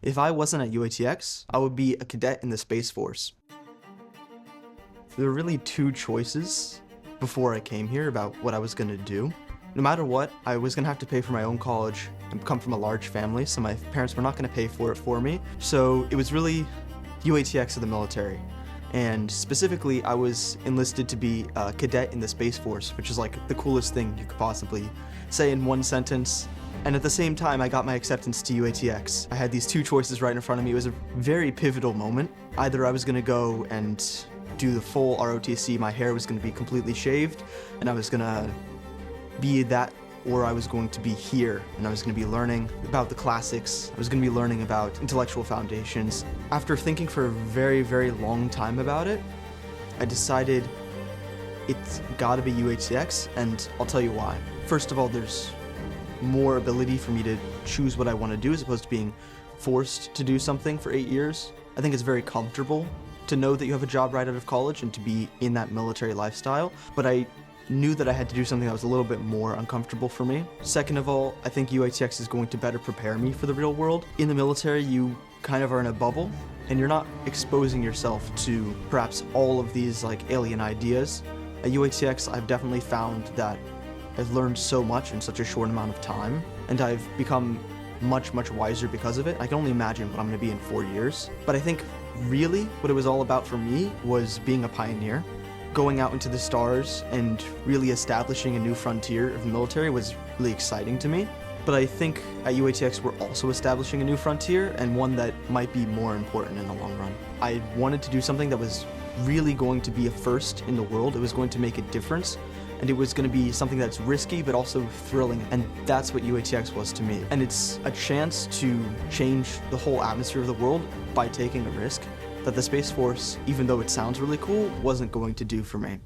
If I wasn't at UATX, I would be a cadet in the Space Force. There were really two choices before I came here about what I was going to do. No matter what, I was going to have to pay for my own college and come from a large family, so my parents were not going to pay for it for me. So it was really UATX or the military. And specifically, I was enlisted to be a cadet in the Space Force, which is like the coolest thing you could possibly say in one sentence. And at the same time, I got my acceptance to UATX. I had these two choices right in front of me. It was a very pivotal moment. Either I was going to go and do the full ROTC, my hair was going to be completely shaved, and I was going to be that, or I was going to be here, and I was going to be learning about the classics. I was going to be learning about intellectual foundations. After thinking for a very, very long time about it, I decided it's got to be UATX, and I'll tell you why. First of all, there's more ability for me to choose what I want to do as opposed to being forced to do something for 8 years. I think it's very comfortable to know that you have a job right out of college and to be in that military lifestyle, but I knew that I had to do something that was a little bit more uncomfortable for me. Second of all, I think UATX is going to better prepare me for the real world. In the military, you kind of are in a bubble, and you're not exposing yourself to perhaps all of these like alien ideas. At UATX, I've definitely found that I've learned so much in such a short amount of time, and I've become much, much wiser because of it. I can only imagine what I'm going to be in 4 years. But I think really what it was all about for me was being a pioneer. Going out into the stars and really establishing a new frontier of the military was really exciting to me. But I think at UATX we're also establishing a new frontier, and one that might be more important in the long run. I wanted to do something that was really going to be a first in the world. It was going to make a difference, and it was going to be something that's risky but also thrilling, and that's what UATX was to me. And it's a chance to change the whole atmosphere of the world by taking a risk that the Space Force, even though it sounds really cool, wasn't going to do for me.